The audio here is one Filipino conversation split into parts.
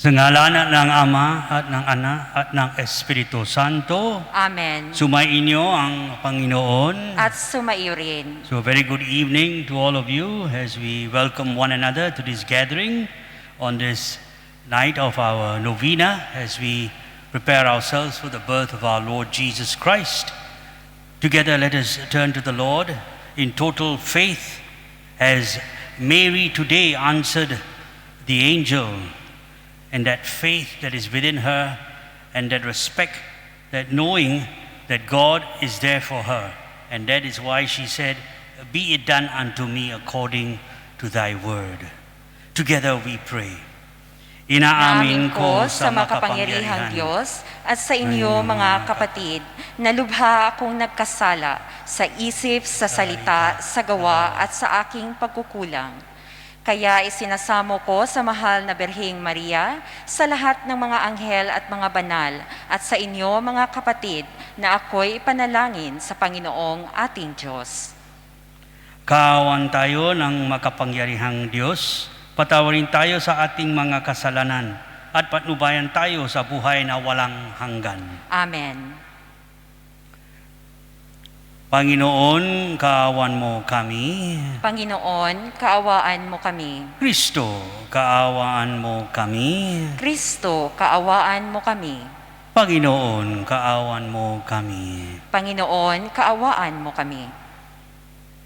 Sa ngalan ng Ama at ng Anak at ng Espiritu Santo. Amen. Sumainyo ang Panginoon. At sumaiyo rin. So very good evening to all of you as we welcome one another to this gathering on this night of our novena as we prepare ourselves for the birth of our Lord Jesus Christ. Together let us turn to the Lord in total faith as Mary today answered the angel, and that faith that is within her, and that respect, that knowing that God is there for her. And that is why she said, "Be it done unto me according to thy word." Together we pray. Inaamin ko sa makapangyarihang Diyos at sa inyo mga kapatid, na lubha akong nagkasala sa isip, sa salita, sa gawa at sa aking pagkukulang. Kaya isinasamo ko sa mahal na Birheng Maria, sa lahat ng mga anghel at mga banal, at sa inyo mga kapatid, na ako'y ipanalangin sa Panginoong ating Diyos. Kaawan tayo ng makapangyarihang Diyos, patawarin tayo sa ating mga kasalanan, at patnubayan tayo sa buhay na walang hanggan. Amen. Panginoon, kaawan mo kami. Panginoon, kaawaan mo kami. Kristo, kaawaan mo kami. Kristo, kaawaan mo kami. Panginoon, kaawaan mo kami. Panginoon, kaawaan mo kami.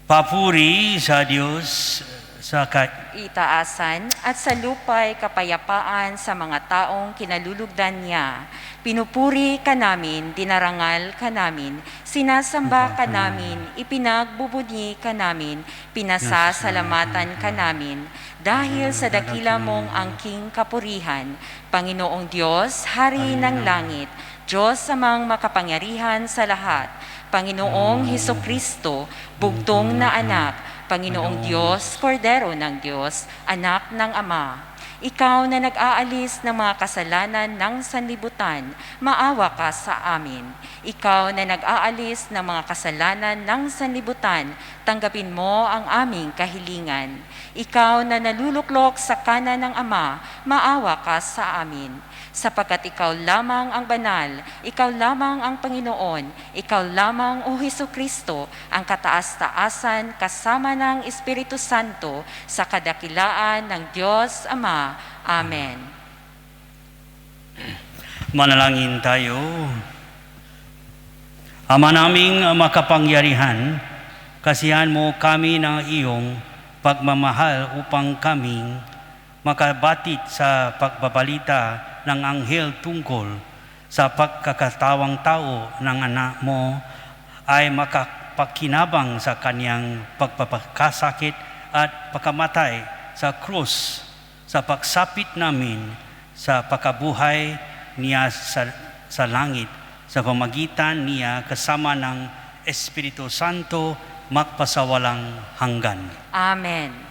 Papuri sa Diyos sa itaasan at sa lupa'y kapayapaan sa mga taong kinalulugdan niya. Pinupuri ka namin, dinarangal ka namin, sinasamba ka namin, ipinagbubunyi ka namin, pinasasalamatan ka namin, dahil sa dakila mong angking kapurihan, Panginoong Diyos, Hari ng langit, Diyos amang makapangyarihan sa lahat, Panginoong Hesukristo, bugtong na anak, Panginoong Diyos, Kordero ng Diyos, anak ng Ama, ikaw na nag-aalis ng mga kasalanan ng sanlibutan, maawa ka sa amin. Ikaw na nag-aalis ng mga kasalanan ng sanlibutan, tanggapin mo ang aming kahilingan. Ikaw na naluluklok sa kanan ng Ama, maawa ka sa amin. Sapagkat ikaw lamang ang banal, ikaw lamang ang Panginoon, ikaw lamang, O Hesukristo, ang kataas-taasan kasama ng Espiritu Santo sa kadakilaan ng Diyos Ama. Amen. Manalangin tayo. Ama naming makapangyarihan, kasihan mo kami ng iyong pagmamahal upang kaming makabatid sa pagbabalita ng anghel tungkol sa pagkakatawang tao ng anak mo ay makapakinabang sa kanyang pagpapakasakit at pagkamatay sa krus, sa pagsapit namin sa pagkabuhay niya sa langit, sa pamagitan niya kasama ng Espiritu Santo magpasawalang hanggan. Amen.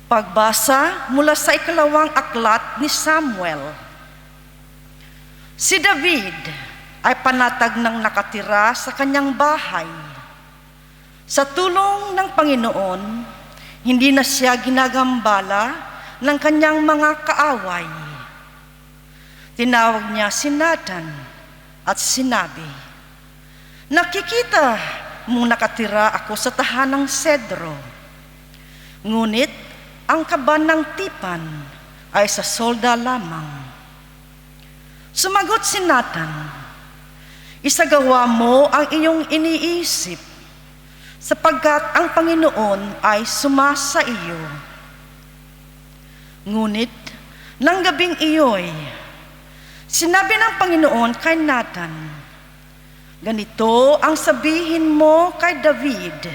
Pagbasa mula sa ikalawang aklat ni Samuel. Si David ay panatag ng nakatira sa kanyang bahay. Sa tulong ng Panginoon, hindi na siya ginagambala ng kanyang mga kaaway. Tinawag niya si Nathan at sinabi, "Nakikita mong nakatira ako sa tahanang Sedro, ngunit ang kaban ng tipan ay sa solda lamang." Sumagot si Nathan, "Isagawa mo ang iyong iniisip, sapagkat ang Panginoon ay sumasa iyo." Ngunit nang gabing iyo'y sinabi ng Panginoon kay Nathan, "Ganito ang sabihin mo kay David,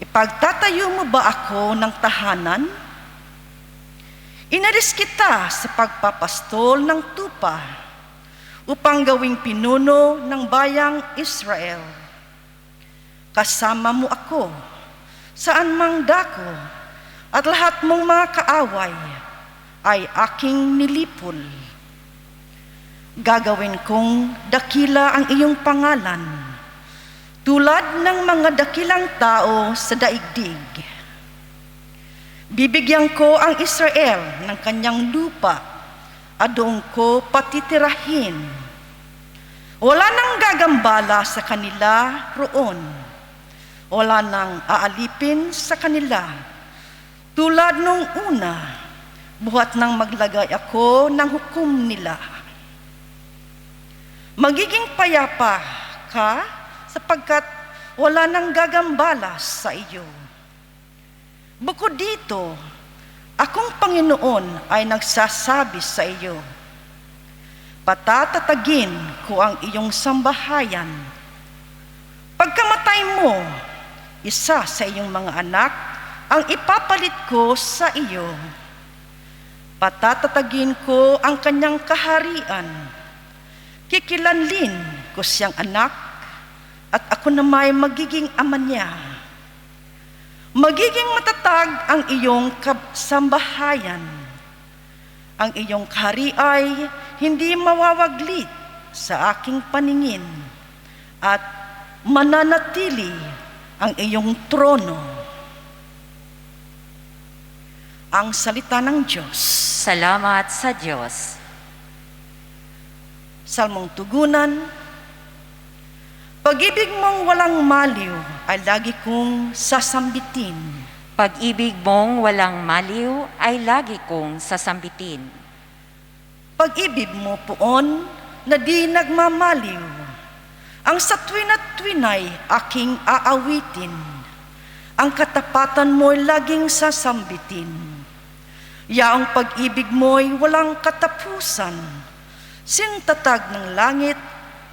ipagtatayo mo ba ako ng tahanan? Inalis kita sa pagpapastol ng tupa upang gawing pinuno ng bayang Israel. Kasama mo ako saan mang dako, at lahat mong mga kaaway ay aking nilipol. Gagawin kong dakila ang iyong pangalan, tulad ng mga dakilang tao sa daigdig. Bibigyan ko ang Israel ng kanyang lupa at doon ko patitirahin. Wala nang gagambala sa kanila roon. Wala nang aalipin sa kanila. Tulad nung una, buhat nang maglagay ako ng hukom nila. Magiging payapa ka sapagkat wala nang gagambala sa iyo. Bukod dito, akong Panginoon ay nagsasabi sa iyo, patatatagin ko ang iyong sambahayan. Pagkamatay mo, isa sa iyong mga anak ang ipapalit ko sa iyo. Patatatagin ko ang kanyang kaharian. Kikilanlin ko siyang anak at ako na may magiging ama niya. Magiging matatag ang iyong sambahayan. Ang iyong kahari ay hindi mawawaglit sa aking paningin at mananatili ang iyong trono. Ang salita ng Diyos. Salamat sa Diyos. Salmong tugunan. Pag-ibig mong walang maliw ay lagi kong sasambitin. Pag-ibig mong walang maliw ay lagi kong sasambitin. Pag-ibig mo poon na di nagmamaliw, ang sa tuwina't tuwinay aking aawitin. Ang katapatan mo'y laging sasambitin. Yaong pag-ibig mo'y walang katapusan. Sintatag ng langit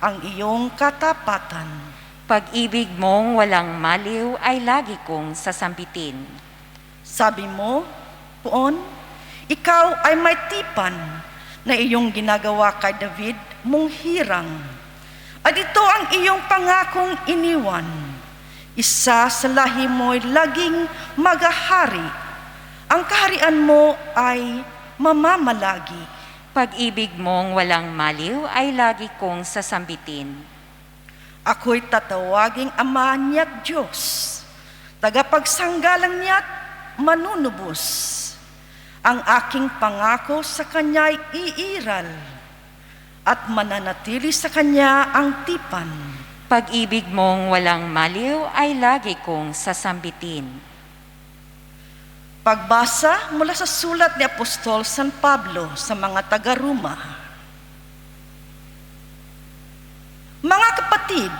ang iyong katapatan. Pag-ibig mong walang maliw ay lagi kong sasambitin. Sabi mo, poon, ikaw ay may tipan na iyong ginagawa kay David mong hirang. At ito ang iyong pangakong iniwan. Isa sa lahi mo'y laging magahari. Ang kaharian mo ay mamamalagi. Pag-ibig mong walang maliw ay lagi kong sasambitin. Ako'y tatawaging Ama niya't Diyos, tagapagsanggalang niya't manunubos. Ang aking pangako sa Kanya'y iiral, at mananatili sa Kanya ang tipan. Pag-ibig mong walang maliw ay lagi kong sasambitin. Pagbasa mula sa sulat ni Apostol San Pablo sa mga taga-Roma. Mga kapatid,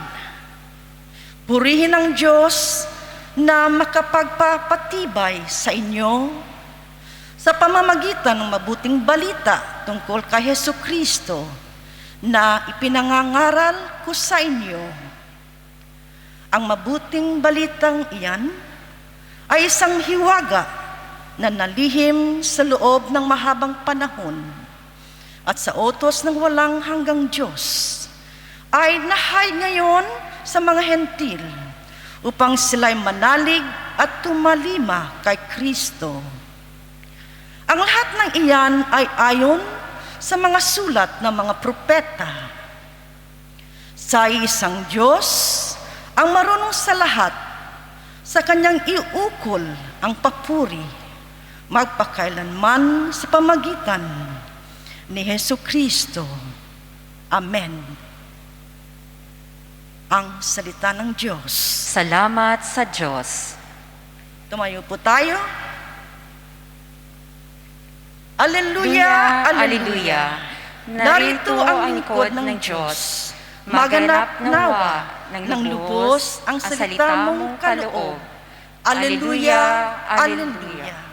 purihin ang Diyos na makapagpapatibay sa inyo sa pamamagitan ng mabuting balita tungkol kay Hesukristo na ipinangangaral ko sa inyo. Ang mabuting balitang iyan ay isang hiwaga na nalihim sa loob ng mahabang panahon at sa utos ng walang hanggang Diyos ay nahay ngayon sa mga hentil upang sila'y manalig at tumalima kay Kristo. Ang lahat ng iyan ay ayon sa mga sulat ng mga propeta. Sa isang Diyos ang marunong sa lahat, sa Kanyang iukol ang papuri magpakailanman sa pamagitan ni Hesukristo. Amen. Ang salita ng Diyos. Salamat sa Diyos. Tumayo po tayo. Alleluia, alleluia. Narito ang lingkod ng Diyos. Maganap nawa ng lubos ang salita mong kaloob. Alleluia, alleluia.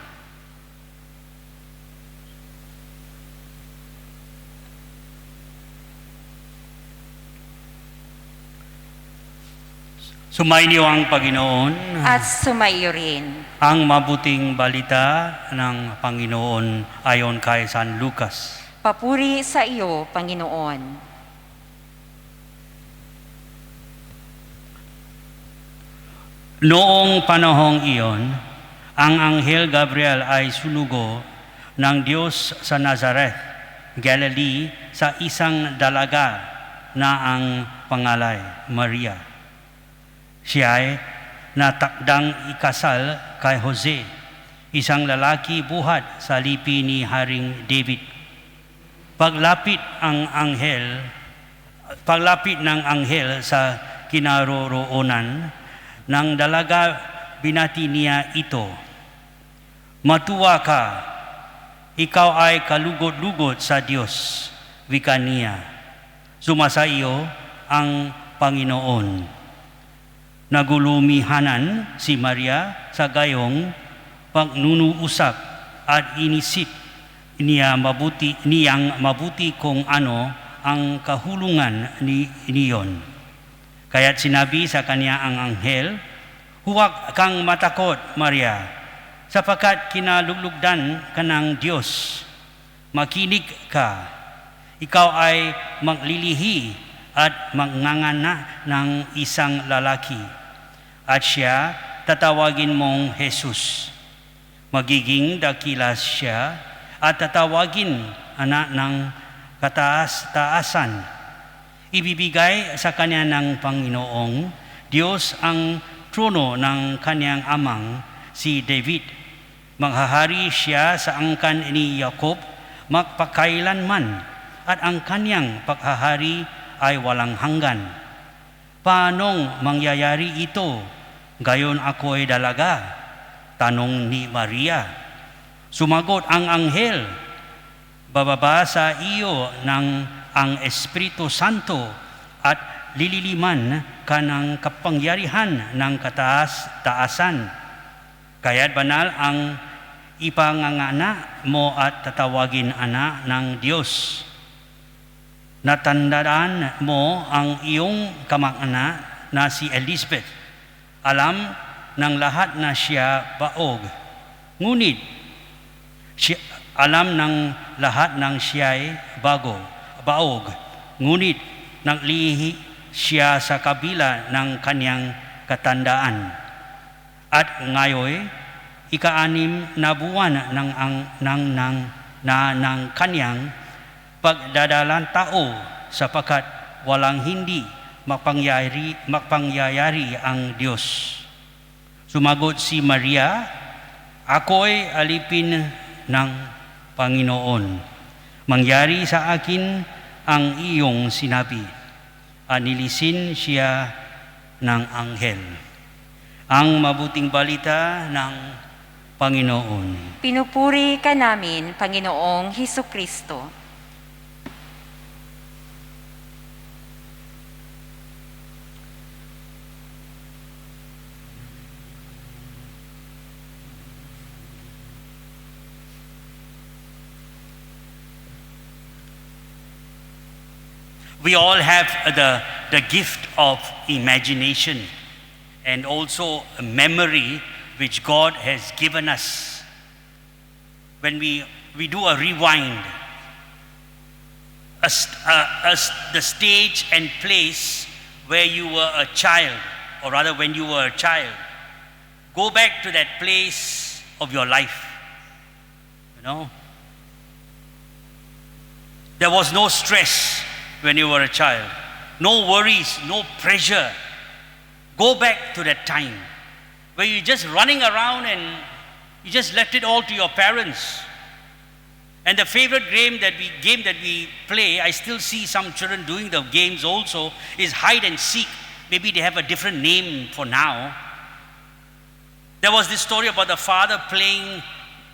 Sumainyo ang Panginoon. At sumaiyo rin. Ang mabuting balita ng Panginoon ayon kay San Lucas. Papuri sa iyo, Panginoon. Noong panahong iyon, ang Anghel Gabriel ay sunugo ng Diyos sa Nazareth, Galilee, sa isang dalaga na ang pangalay, Maria. Siya ay natakdang ikasal kay Jose, isang lalaki buhat sa lipi ni Haring David. Paglapit ng anghel sa kinaroroonan ng dalaga, binati niya ito, "Matuwa ka, ikaw ay kalugod-lugod sa Diyos," wika niya. "Sumasa iyo ang Panginoon." Nagulumihanan si Maria sa gayong pagnunuusap at inisip niyang mabuti kung ano ang kahulungan niyon. Kaya't sinabi sa kanya ang anghel, "Huwag kang matakot, Maria, sapagkat kinalulugdan ka ng Diyos. Makinig ka, ikaw ay maglilihi at manganganak ng isang lalaki, at siya tatawagin mong Jesus. Magiging dakila siya at tatawagin anak ng kataas-taasan. Ibibigay sa kanya ng Panginoong Diyos ang trono ng kanyang amang si David. Maghahari siya sa angkan ni Jacob magpakailanman, at ang kanyang paghahari ay walang hanggan." "Paanong mangyayari ito? Gayon ako'y dalaga?" tanong ni Maria. Sumagot ang anghel, "Bababa sa iyo ang Espiritu Santo at lililiman ka ng kapangyarihan ng kataas-taasan. Kaya't banal ang ipanganganak mo at tatawagin anak ng Diyos. Natandaan mo ang iyong kamag-anak na si Elizabeth. Alam ng lahat na siya baog. Alam ng lahat ng siya'y baog. Ngunit naglihi siya sa kabila ng kanyang katandaan. At ngayon, ika-6 na buwan ng kanyang pagdadalang tao, sapagkat walang hindi mapangyayari ang Diyos." Sumagot si Maria, "Ako'y alipin ng Panginoon. Mangyari sa akin ang iyong sinabi." At nilisin siya ng anghel. Ang mabuting balita ng Panginoon. Pinupuri ka namin, Panginoong Hesukristo. We all have the gift of imagination and also a memory which God has given us. When we do a rewind, the stage and place where you were a child, or rather when you were a child, go back to that place of your life. There was no stress when you were a child. No worries, no pressure. Go back to that time where you're just running around and you just left it all to your parents. And the favorite game that we play, I still see some children doing the games also, is hide and seek. Maybe they have a different name for now. There was this story about the father playing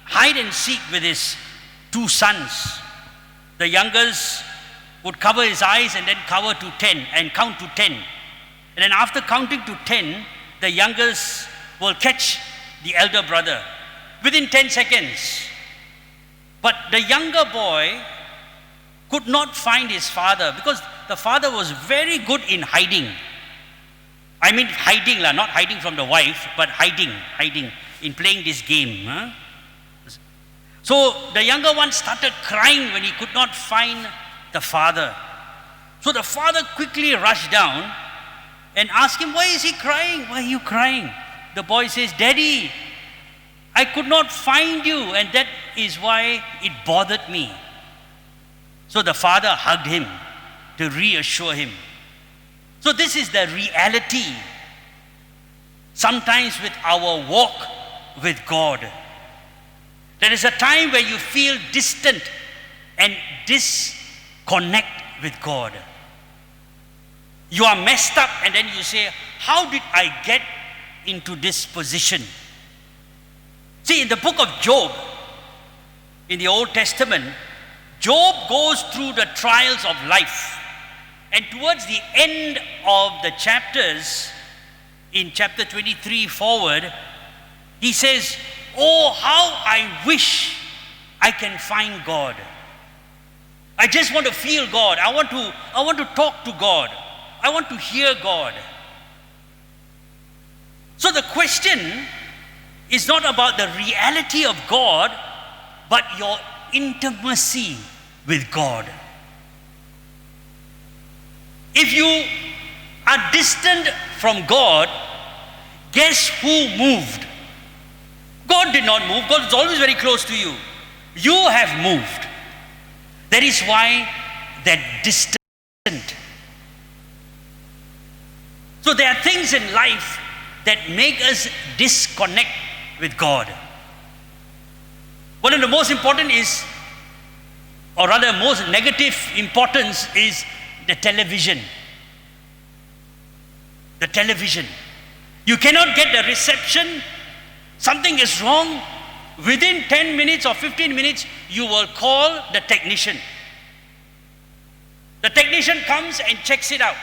hide and seek with his 2 sons. The youngest would cover his eyes and then cover to 10 and count to 10. And then after counting to 10, the youngest will catch the elder brother within 10 seconds. But the younger boy could not find his father because the father was very good in hiding. I mean hiding, not hiding from the wife, but hiding in playing this game. So the younger one started crying when he could not find the father. So the father quickly rushed down and asked him, "Why is he crying? Why are you crying?" The boy says, "Daddy, I could not find you, and that is why it bothered me. So the father hugged him to reassure him. So this is the reality sometimes with our walk with God. There is a time where you feel distant and disconnect with God. You are messed up, and then you say, how did I get into this position? See, in the book of Job, in the Old Testament, Job goes through the trials of life. And towards the end of the chapters, in chapter 23 forward, he says, oh, how I wish I can find God. I just want to feel God. I want to talk to God. I want to hear God. So the question is not about the reality of God, but your intimacy with God. If you are distant from God, guess who moved? God did not move. God is always very close to you. You have moved. That is why they're distant. So there are things in life that make us disconnect with God. One of the most important is, or rather most negative importance is the television. The television. You cannot get the reception. Something is wrong. Within 10 minutes or 15 minutes, you will call the technician. The technician comes and checks it out.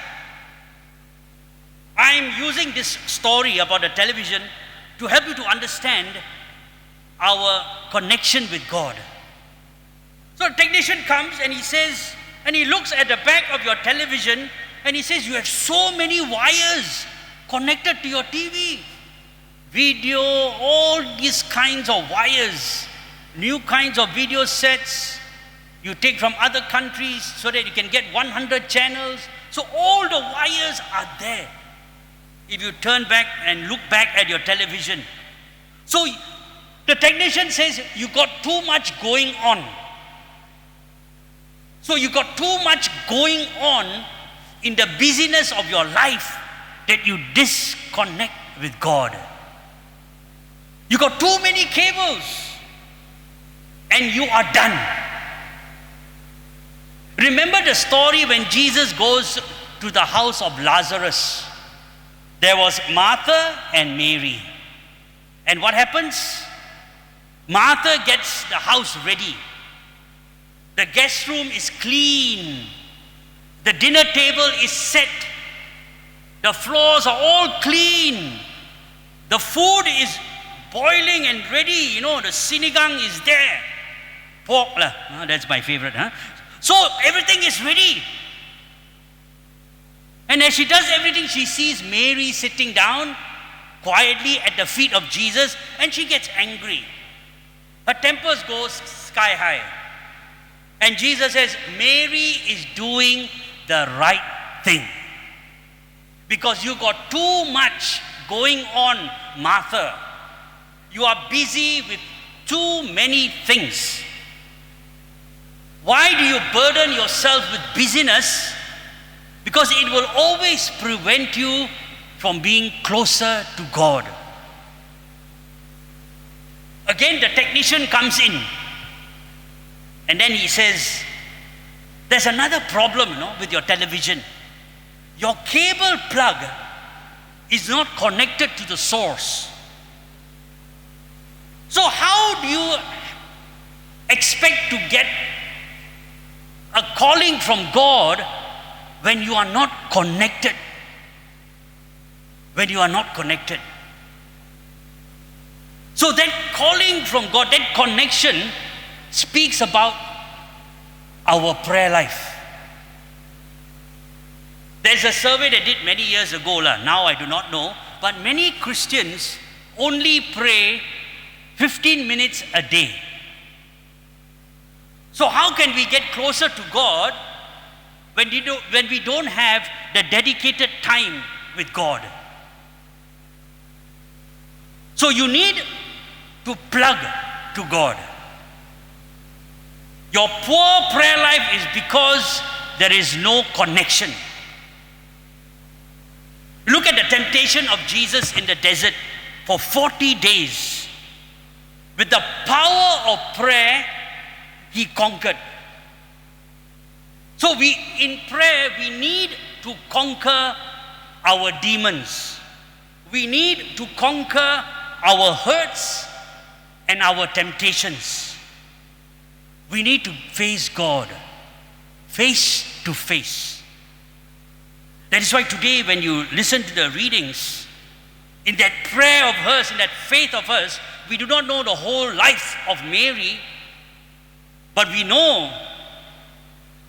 I am using this story about the television to help you to understand our connection with God. So a technician comes and he says, and he looks at the back of your television and he says, you have so many wires connected to your TV. Video, all these kinds of wires, new kinds of video sets you take from other countries so that you can get 100 channels. So all the wires are there if you turn back and look back at your television. So the technician says, you got too much going on. So you got too much going on in the busyness of your life that you disconnect with God. You got too many cables and you are done. Remember the story when Jesus goes to the house of Lazarus. There was Martha and Mary. And what happens? Martha gets the house ready. The guest room is clean. The dinner table is set. The floors are all clean. The food is boiling and ready. The sinigang is there. Pork lah. That's my favorite. So everything is ready. And as she does everything, she sees Mary sitting down quietly at the feet of Jesus, and she gets angry. Her temper goes sky high. And Jesus says, Mary is doing the right thing. Because you got too much going on, Martha. You are busy with too many things. Why do you burden yourself with busyness? Because it will always prevent you from being closer to God. Again, the technician comes in. And then he says, there's another problem, with your television. Your cable plug is not connected to the source. So how do you expect to get a calling from God when you are not connected? When you are not connected. So that calling from God, that connection speaks about our prayer life. There's a survey they did many years ago, now I do not know, but many Christians only pray 15 minutes a day. So how can we get closer to God when we don't have the dedicated time with God? So you need to plug to God. Your poor prayer life is because there is no connection. Look at the temptation of Jesus in the desert for 40 days. With the power of prayer, he conquered. So in prayer, we need to conquer our demons. We need to conquer our hurts and our temptations. We need to face God, face to face. That is why today when you listen to the readings, in that prayer of hers, in that faith of hers, we do not know the whole life of Mary, but we know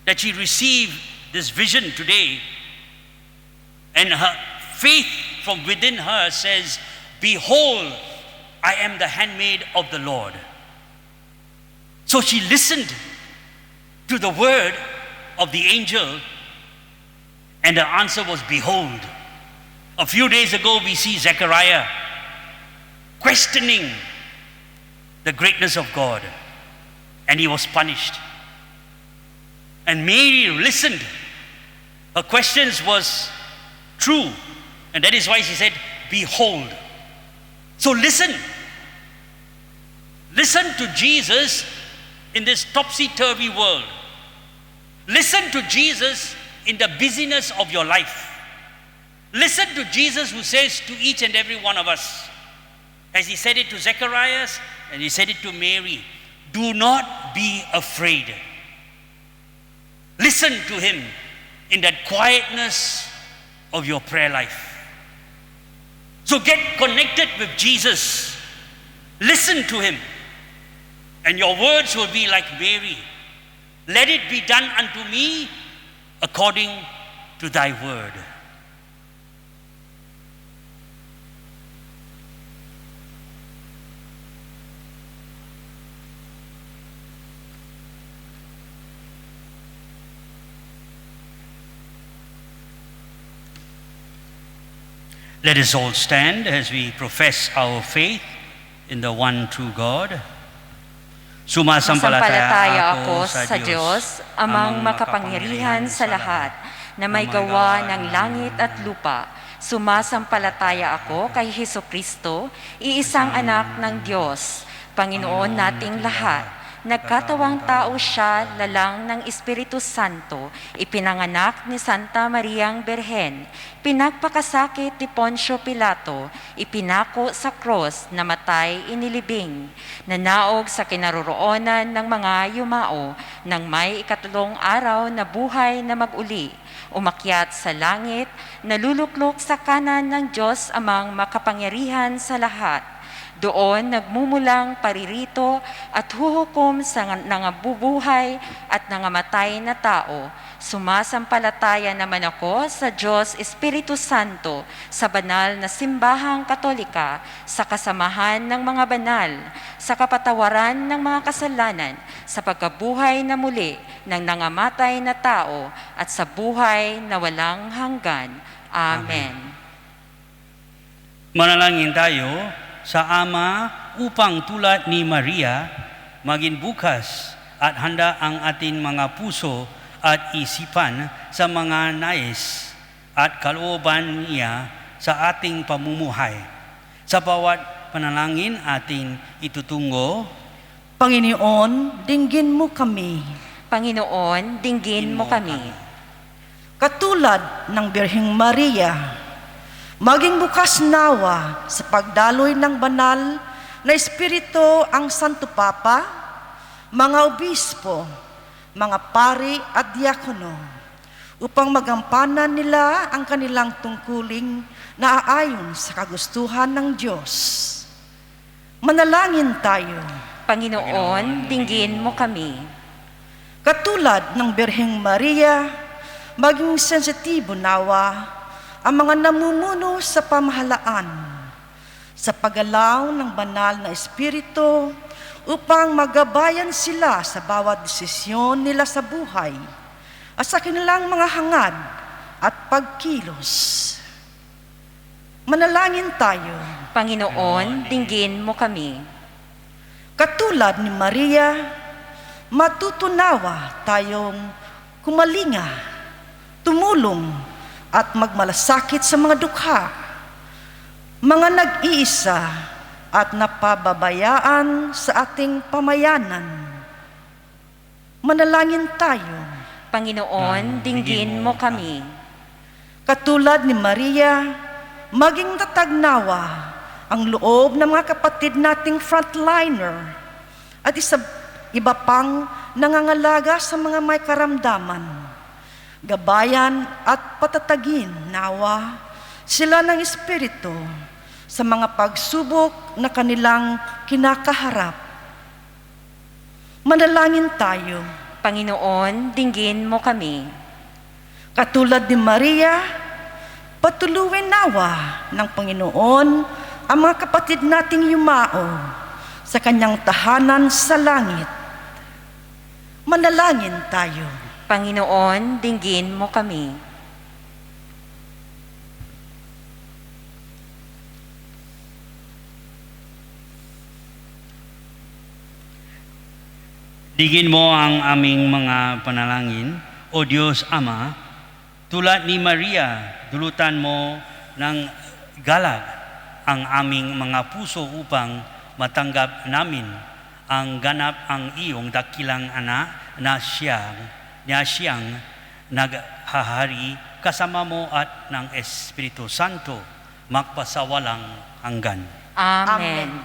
that she received this vision today, and her faith from within her says, "Behold, I am the handmaid of the Lord." So she listened to the word of the angel, and the answer was, "Behold." A few days ago, we see Zechariah questioning the greatness of God, and he was punished. And Mary listened. Her questions was true, and that is why she said, "Behold." So listen. Listen to Jesus in this topsy-turvy world. Listen to Jesus in the busyness of your life. Listen to Jesus who says to each and every one of us, as he said it to Zechariah and he said it to Mary, "Do not be afraid." Listen to him in that quietness of your prayer life. So get connected with Jesus. Listen to him. And your words will be like Mary. "Let it be done unto me according to thy word." Let us all stand as we profess our faith in the one true God. Sumasampalataya ako sa Diyos, amang makapangyarihan sa lahat, na may gawa ng langit at lupa. Sumasampalataya ako kay Hesukristo, iisang anak ng Diyos, Panginoon nating lahat. Nagkatawang tao siya, lalang ng Espiritu Santo, ipinanganak ni Santa Mariang Berhen, pinagpakasakit ni Poncio Pilato, ipinako sa krus, namatay, inilibing, nanaog sa kinaroroonan ng mga yumao, nang may ikatlong araw na buhay na mag-uli, umakyat sa langit, naluluklok sa kanan ng Diyos amang makapangyarihan sa lahat. Doon nagmumulang paririto at huhukom sa nangabubuhay at nangamatay na tao. Sumasampalataya naman ako sa Diyos Espiritu Santo, sa banal na simbahang katolika, sa kasamahan ng mga banal, sa kapatawaran ng mga kasalanan, sa pagkabuhay na muli ng nangamatay na tao, at sa buhay na walang hanggan. Amen. Manalangin tayo sa Ama upang tulad ni Maria, maging bukas at handa ang ating mga puso at isipan sa mga nais at kalooban niya sa ating pamumuhay. Sa bawat panalangin ating itutungo, Panginoon, dinggin mo kami. Panginoon, dinggin mo kami. Katulad ng Birheng Maria, maging bukas nawa sa pagdaloy ng banal na Espiritu ang Santo Papa, mga obispo, mga pari at diakono, upang magampanan nila ang kanilang tungkuling na aayon sa kagustuhan ng Diyos. Manalangin tayo. Panginoon, dinggin mo kami. Katulad ng Birheng Maria, maging sensitibo nawa ang mga namumuno sa pamahalaan, sa paggalaw ng banal na Espiritu upang magabayan sila sa bawat desisyon nila sa buhay at sa kanilang mga hangad at pagkilos. Manalangin tayo. Panginoon, dinggin mo kami. Katulad ni Maria, matutunawa tayong kumalinga, tumulong at magmalasakit sa mga dukha, mga nag-iisa at napababayaan sa ating pamayanan. Manalangin tayo. Panginoon, dinggin mo kami. Katulad ni Maria, maging tatagnawa ang loob ng mga kapatid nating frontliner at iba pang nangangalaga sa mga may karamdaman. Gabayan at patatagin nawa sila ng Espiritu sa mga pagsubok na kanilang kinakaharap. Manalangin tayo. Panginoon, dinggin mo kami. Katulad ni Maria, patuluin nawa ng Panginoon ang mga kapatid nating yumao sa kanyang tahanan sa langit. Manalangin tayo. Panginoon, dinggin mo kami. Digin mo ang aming mga panalangin, O Diyos Ama, tulad ni Maria, dulutan mo ng galak ang aming mga puso upang matanggap namin ang ganap ang iyong dakilang anak na siyang naghahari kasama mo at ng Espiritu Santo magpasawalang hanggan. Amen.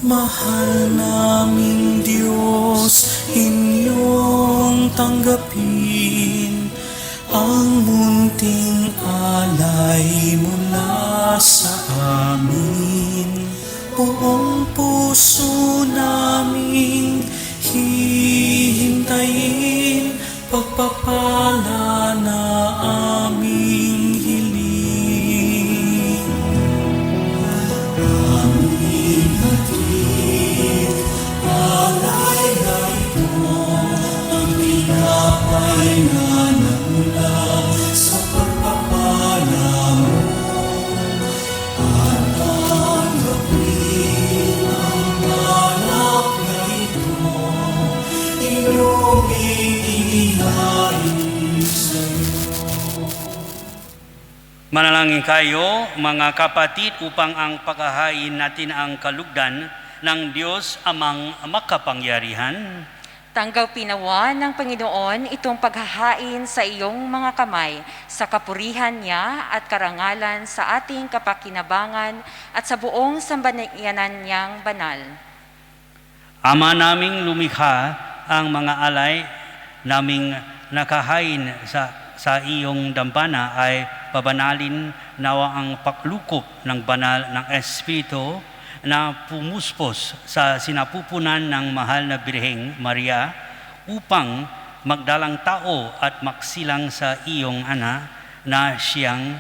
Mahal naming Diyos, inyong tanggapin ang munting alay mula sa amin. Buong puso naming hihintayin pagpapala na aming hiling. Aming hatid, alay na ito, ang tinapay na nagmula sa pagpapala mo. At tanggapin ang balak na ito, inyong inihain sa'yo. Manalangin kayo, mga kapatid, upang ang paghahain natin ang kalugdan ng Diyos Amang makapangyarihan. Tanggapin nawa ng Panginoon itong paghahain sa iyong mga kamay sa kapurihan niya at karangalan sa ating kapakinabangan at sa buong sambayanan niyang banal. Ama naming lumikha, ang mga alay naming nakahain sa iyong dambana ay pabanalin nawa ang paglukop ng banal ng Espiritu na pumuspos sa sinapupunan ng mahal na Birheng Maria upang magdalang tao at maksilang sa iyong anak na siyang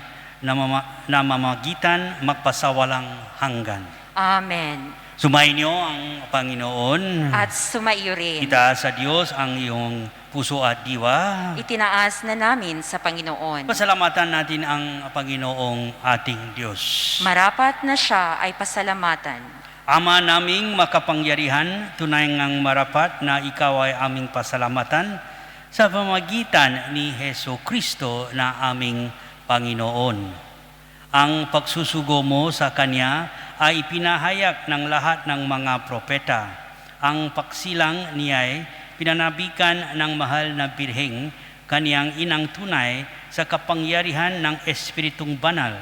namamagitan magpasawalang hanggan. Amen. Sumainyo ang Panginoon. At sumaiyo rin. Itaas sa Diyos ang iyong puso at diwa. Itinaas na namin sa Panginoon. Pasalamatan natin ang Panginoong ating Diyos. Marapat na siya ay pasalamatan. Ama naming makapangyarihan, tunay ngang marapat na ikaw ay aming pasalamatan sa pamamagitan ni Heso Kristo na aming Panginoon. Ang pagsusugo mo sa Kanya ay ipinahayag ng lahat ng mga propeta. Ang paksilang niya'y pinanabikan ng mahal na Birheng, kaniyang inang tunay sa kapangyarihan ng Espiritong Banal.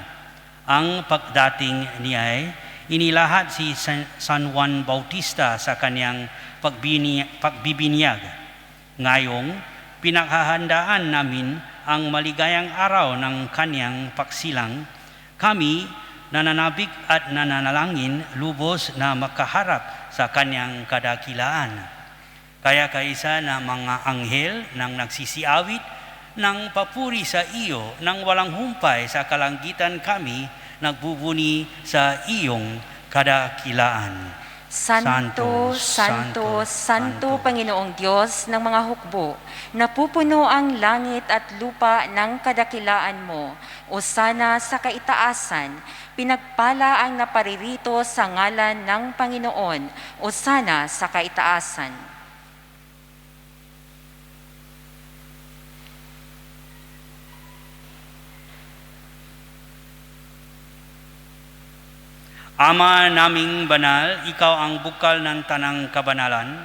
Ang pagdating niya'y inilahat si San Juan Bautista sa kanyang pagbibinyag. Ngayong pinaghahandaan namin ang maligayang araw ng kanyang pagsilang, kami nananabik at nananalangin lubos na makaharap sa kanyang kadakilaan. Kaya kaisa na mga anghel nang nagsisiawit ng papuri sa iyo nang walang humpay sa kalangitan, kami nagbubuni sa iyong kadakilaan. Santo, Santo, Santo, Panginoong Diyos ng mga hukbo, napupuno ang langit at lupa ng kadakilaan mo. Osana sa kaitaasan, pinagpala ang naparirito sa ngalan ng Panginoon. Osana sa kaitaasan. Ama naming banal, ikaw ang bukal ng tanang kabanalan.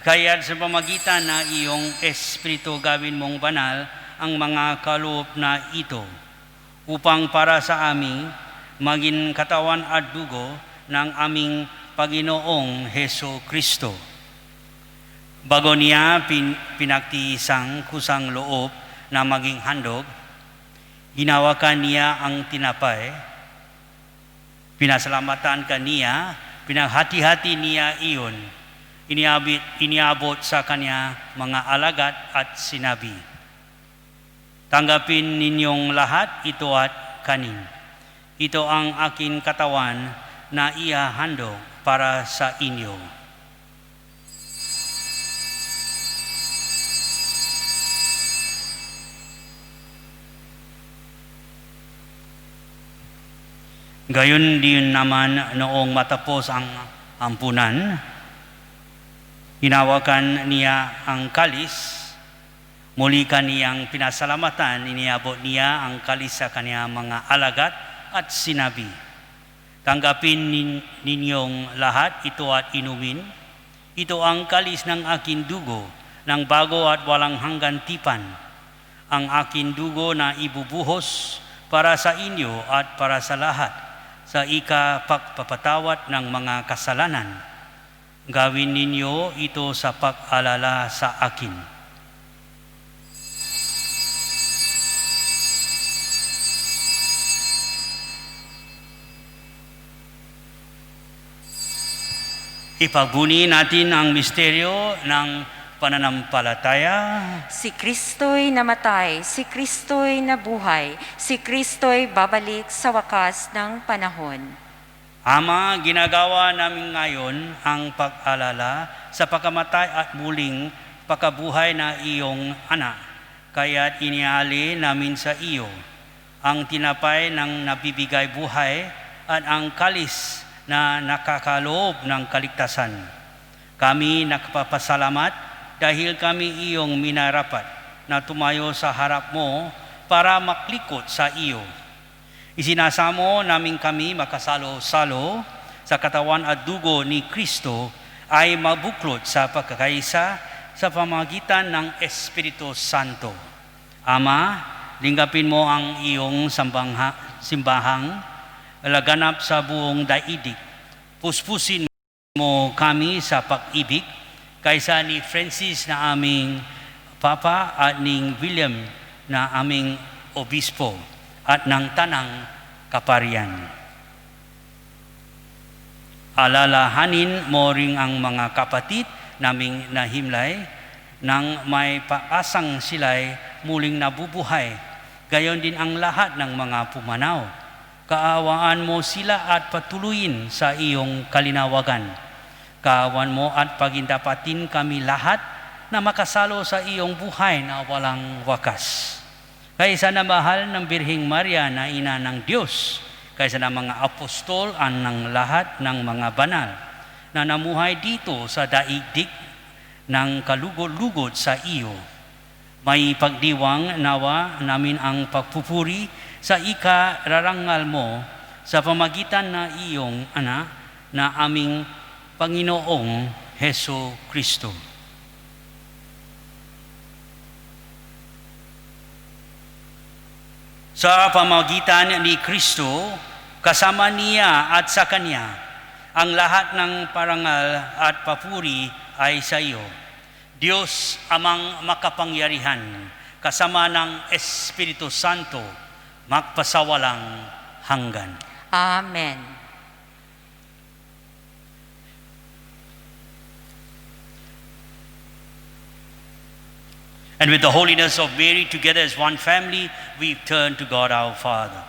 Kaya't sa pamagitan na iyong Espiritu gawin mong banal ang mga kaloob na ito, upang para sa amin maging katawan at dugo ng aming Panginoong Heso Kristo. Bago niya pinagtiisang kusang loob na maging handog, hinawakan niya ang tinapay, pinasalamatan kaniya, pinaghati-hati niya iyon, iniabot sa kanya mga alagad at sinabi, tanggapin ninyong lahat ito at kanin. Ito ang aking katawan na ihahandog para sa inyo. Gayon din naman noong matapos ang ampunan, hinawakan niya ang kalis, muli kaniyang pinasalamatan, iniabot niya ang kalis sa kanyang mga alagad at sinabi, tanggapin ninyong lahat ito at inumin. Ito ang kalis ng aking dugo, ng bago at walang hanggan tipan, ang aking dugo na ibubuhos para sa inyo at para sa lahat, sa ikapagpapatawad ng mga kasalanan. Gawin ninyo ito sa pag-alala sa akin. Ipagbuni natin ang misteryo ng pananampalataya. Si Kristo'y namatay, si Kristo'y nabuhay, si Kristo'y babalik sa wakas ng panahon. Ama, ginagawa namin ngayon ang pag-alala sa pagkamatay at muling pagkabuhay na iyong anak. Kaya't iniali namin sa iyo ang tinapay ng nabibigay buhay at ang kalis na nakakaloob ng kaligtasan. Kami nakapapasalamat dahil kami iyong minarapat na tumayo sa harap mo para maklikot sa iyo. Isinasamo namin kami makasalo-salo sa katawan at dugo ni Kristo ay mabuklod sa pagkakaisa sa pamagitan ng Espiritu Santo. Ama, linggapin mo ang iyong simbahang laganap sa buong daigdig. Puspusin mo kami sa pag-ibig kaysa ni Francis na aming Papa at ni William na aming Obispo at ng Tanang Kaparian. Alalahanin mo ring ang mga kapatid naming nahimlay nang may paasang sila'y muling nabubuhay, gayon din ang lahat ng mga pumanaw. Kaawaan mo sila at patuloyin sa iyong kalinawagan. Kaawan mo at pagindapatin kami lahat na makasalo sa iyong buhay na walang wakas. Kaysa na mahal ng Birheng Maria na ina ng Diyos, kaysa na mga apostol at ng lahat ng mga banal na namuhay dito sa daigdig ng kalugod-lugod sa iyo. May pagdiwang nawa namin ang pagpupuri sa ikararangal mo sa pamagitan na iyong anak na aming Panginoong Heso Kristo. Sa pamagitan ni Kristo, Kasama niya at sa Kanya, ang lahat ng parangal at papuri ay sa iyo. Diyos amang makapangyarihan, kasama ng Espiritu Santo, magpasawalang hanggan. Amen. And with the holiness of Mary, together as one family, we turn to God our Father.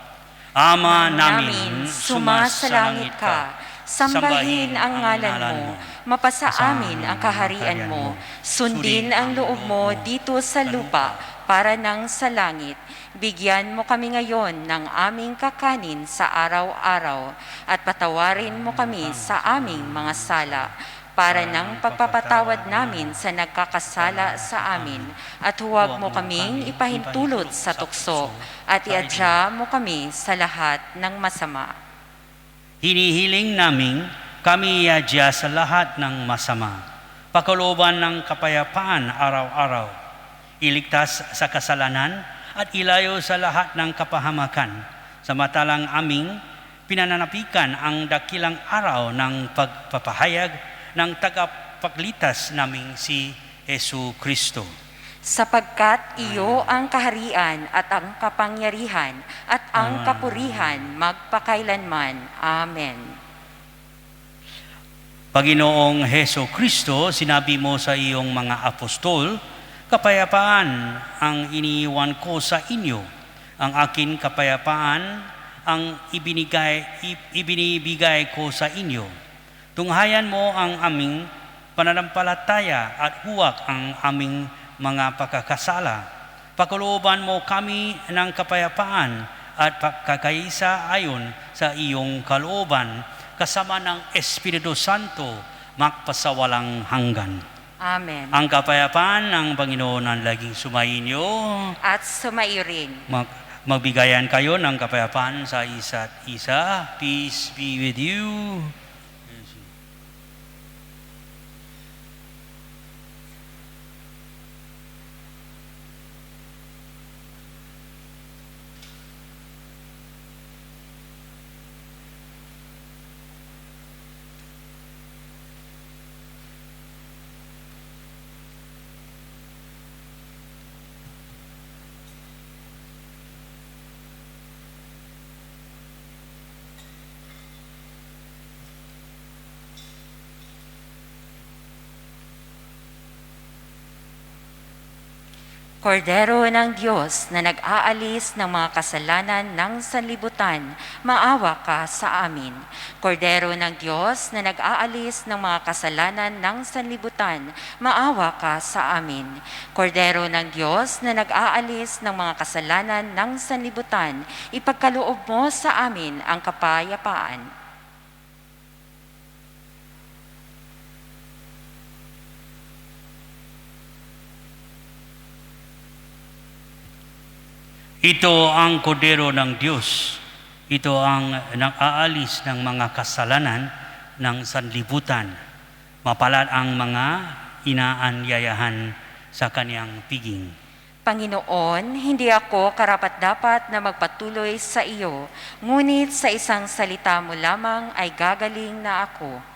Ama namin, sumasalangit ka, sambahin ang ngalan mo, mapasa amin ang kaharian mo, sundin ang loob mo dito sa lupa para nang sa langit. Bigyan mo kami ngayon ng aming kakanin sa araw-araw at patawarin mo kami sa aming mga sala para nang pagpapatawad namin sa nagkakasala sa amin, at huwag mo kaming ipahintulot sa tukso, at iadya mo kami sa lahat ng masama. Hinihiling namin kami iadya sa lahat ng masama, pakalooban ng kapayapaan araw-araw, iligtas sa kasalanan at ilayo sa lahat ng kapahamakan, samantalang aming pinananapikan ang dakilang araw ng pagpapahayag ng tagapaglitas naming si Jesu Kristo. Sapagkat iyo ang kaharian at ang kapangyarihan at ang kapurihan magpakailanman. Amen. Panginoong Jesu Kristo, sinabi mo sa iyong mga apostol, kapayapaan ang iniiwan ko sa inyo. Ang akin kapayapaan ang ibinibigay ko sa inyo. Tunghayan mo ang aming pananampalataya at huwag ang aming mga pagkakasala. Pakalooban mo kami ng kapayapaan at pagkakaisa ayon sa iyong kalooban, kasama ng Espiritu Santo, magpasawalang hanggan. Amen. Ang kapayapaan ng Panginoon ang laging sumainyo. At sumaiyo rin. Magbigayan kayo ng kapayapaan sa isa't isa. Peace be with you. Kordero ng Diyos na nag-aalis ng mga kasalanan ng sanlibutan, maawa ka sa amin. Kordero ng Diyos na nag-aalis ng mga kasalanan ng sanlibutan, maawa ka sa amin. Kordero ng Diyos na nag-aalis ng mga kasalanan ng sanlibutan, ipagkaloob mo sa amin ang kapayapaan. Ito ang kordero ng Diyos. Ito ang nag-aalis ng mga kasalanan ng sanlibutan. Mapalad ang mga inaanyayahan sa kaniyang piging. Panginoon, hindi ako karapat-dapat na magpatuloy sa iyo, ngunit sa isang salita mo lamang ay gagaling na ako.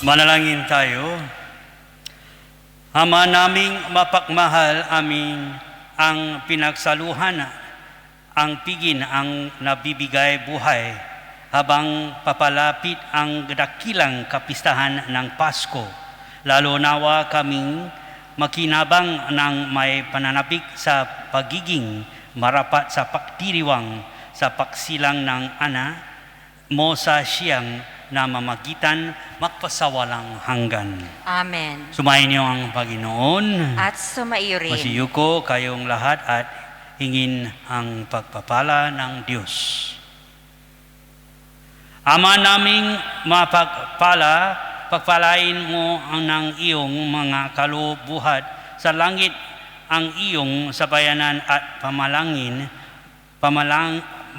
Manalangin tayo. Ama naming mapagmahal, amin ang pinagsaluhan, ang pigin ang nabibigay buhay habang papalapit ang dakilang kapistahan ng Pasko. Lalo nawa kaming makinabang ng may pananapik sa pagiging marapat sa pagdiriwang sa pagsilang ng ana mo sa siyang na mamagitan magpasawalang hanggan. Amen. Sumayin niyo ang Panginoon. At sumaiyo rin. Masiyuko kayong lahat at hingin ang pagpapala ng Diyos. Ama naming mapagpala, pagpalain mo ng iyong mga kalubuhat sa langit ang iyong sabayanan at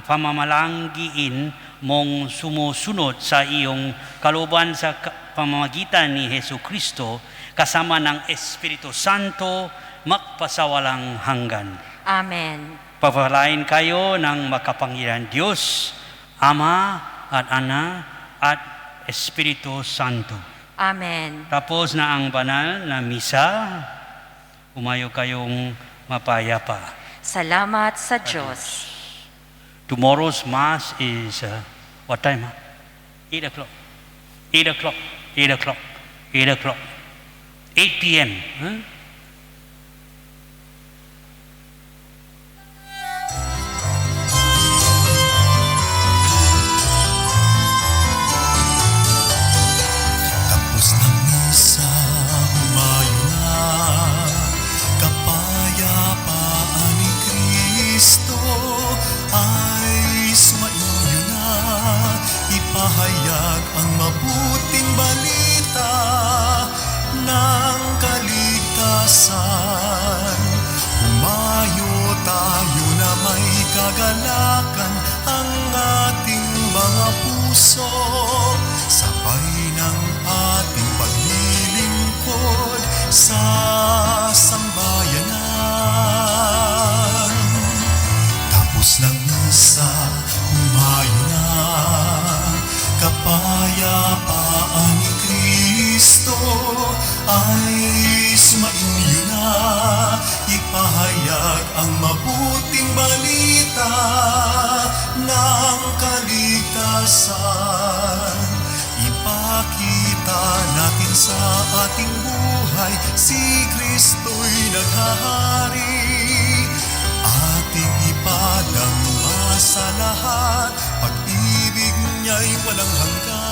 pamamalanggiin mong sumusunod sa iyong kalooban sa pamamagitan ni Hesu Kristo kasama ng Espiritu Santo magpasawalang hanggan. Amen. Pagpalain kayo ng makapangyarihan Diyos, Ama at Anak at Espiritu Santo. Amen. Tapos na ang banal na misa, umayo kayong mapayapa. Salamat sa Diyos. Tomorrow's Mass is, what time? 8 o'clock. 8 o'clock. 8 o'clock. 8 o'clock. 8 p.m. Huh? Tapos ng misa, humayo na, kapayapaan ni Kristo ay sumainyo na, ipahayag ang mabuting balita ng kaligtasan. Humayo tayo na may kagalakan ang ating mga puso, sabay ng ating paglilingkod sa sambayanan. Tapos ng misa, humayo na, kapayapaan ni Kristo ay sumainyo na, ipahayag ang mabuting balita ng kaligtasan. Ipakita natin sa ating buhay si Kristo'y naghahari. Ating ipadama sa lahat, pag-ibig niya'y walang hanggan.